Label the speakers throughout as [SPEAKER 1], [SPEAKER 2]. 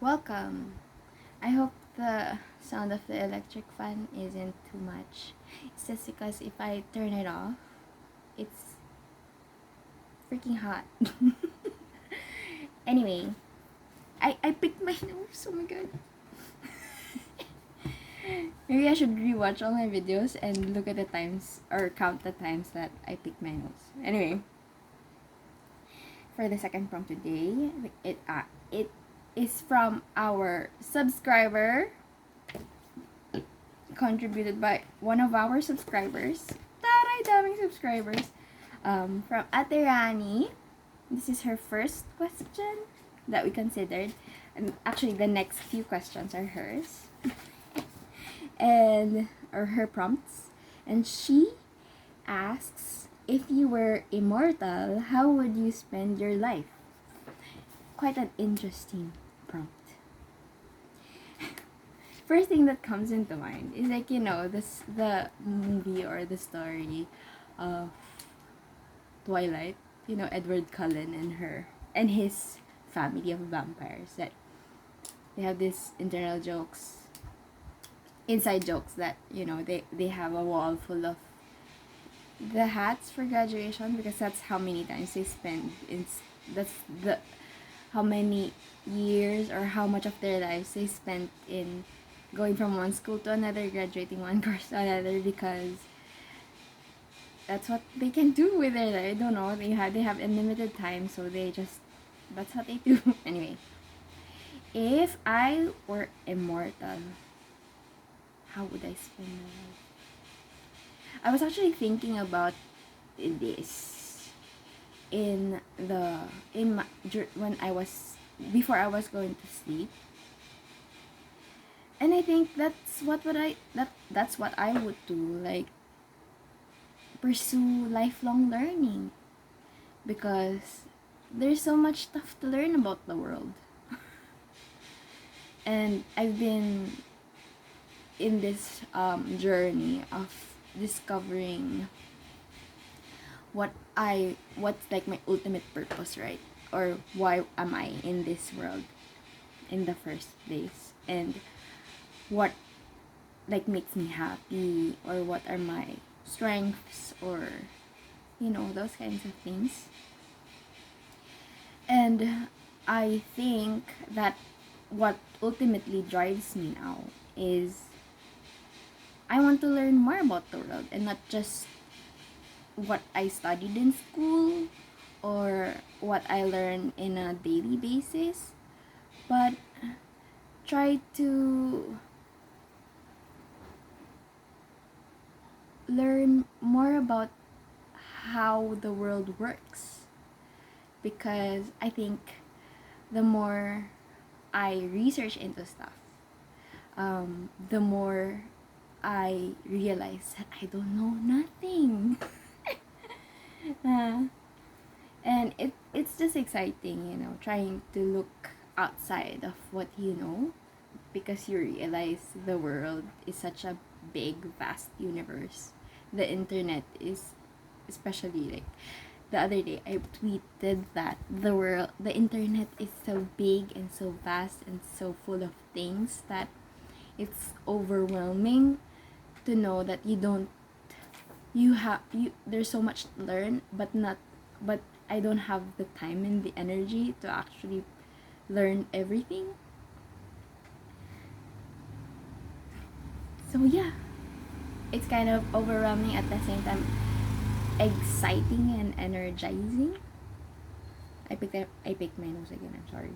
[SPEAKER 1] Welcome! I hope the sound of the electric fan isn't too much. It's just because if I turn it off, it's freaking hot. Anyway, I picked my nose. Oh my god. Maybe I should rewatch all my videos and look at the times or count the times that I picked my nose. Anyway, for the second prompt today, it is from our subscriber contributed by one of our subscribers. Taray, daming subscribers. From Ate Rani. This is her first question that we considered. And actually, the next few questions are hers. Or her prompts. And she asks, if you were immortal, how would you spend your life? Quite an interesting prompt. First thing that comes into mind is the movie or the story of Twilight. Edward Cullen and his family of vampires, that they have these inside jokes that they have a wall full of the hats for graduation, because that's how many times they spend that's the how many years or how much of their lives they spent in going from one school to another, graduating one course to another, because that's what they can do with their life. I don't know, they have unlimited time, so that's what they do. Anyway, if I were immortal, how would I spend my life? I was actually thinking about this when I was before I was going to sleep, and I think that's what I would do, like pursue lifelong learning, because there's so much stuff to learn about the world. And I've been in this journey of discovering what's like my ultimate purpose, right? Or why am I in this world in the first place, and what like makes me happy, or what are my strengths, or those kinds of things. And I think that what ultimately drives me now is I want to learn more about the world, and not just what I studied in school or what I learn in a daily basis, but try to learn more about how the world works, because I think the more I research into stuff, the more I realize that I don't know nothing. And it's just exciting, trying to look outside of what you know, because you realize the world is such a big, vast universe. The internet is, especially, like the other day I tweeted that the internet is so big and so vast and so full of things that it's overwhelming to know that there's so much to learn, but I don't have the time and the energy to actually learn everything. So yeah, it's kind of overwhelming, at the same time exciting and energizing. I picked my nose again, I'm sorry.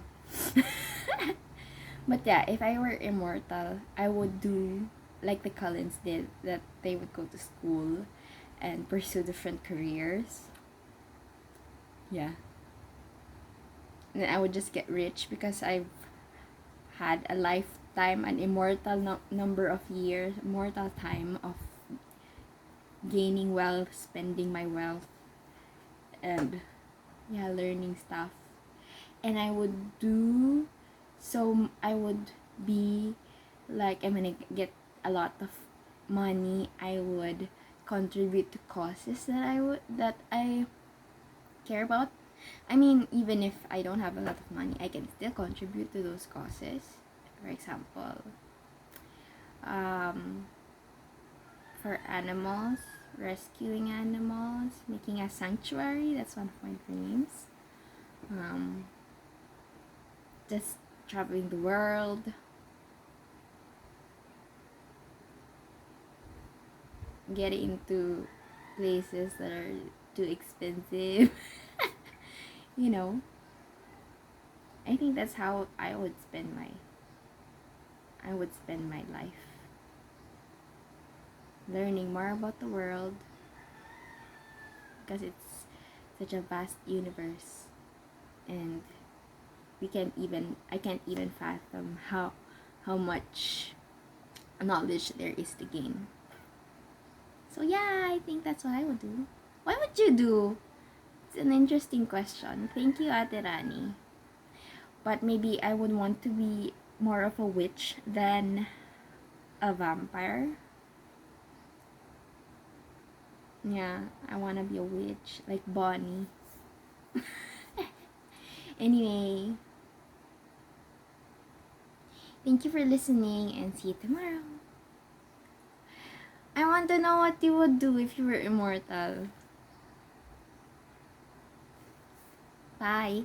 [SPEAKER 1] But yeah, if I were immortal, I would do like the Cullens did, that they would go to school and pursue different careers. Yeah. And then I would just get rich, because I've had a lifetime, an immortal number of years, immortal time of gaining wealth, spending my wealth, and yeah, learning stuff. And I would be like, I'm gonna get a lot of money. I would contribute to causes that I care about. I mean, even if I don't have a lot of money, I can still contribute to those causes. For example, um, for animals, rescuing animals, making a sanctuary. That's one of my dreams. Um, just traveling the world, getting into places that are too expensive. You know, I think that's how I would spend my life. Learning more about the world, because it's such a vast universe, and I can't even fathom how much knowledge there is to gain. So yeah, I think that's what I would do. What would you do? It's an interesting question. Thank you, Ate Rani. But maybe I would want to be more of a witch than a vampire. Yeah, I want to be a witch, like Bonnie. Anyway, thank you for listening and see you tomorrow. I want to know what you would do if you were immortal. Bye.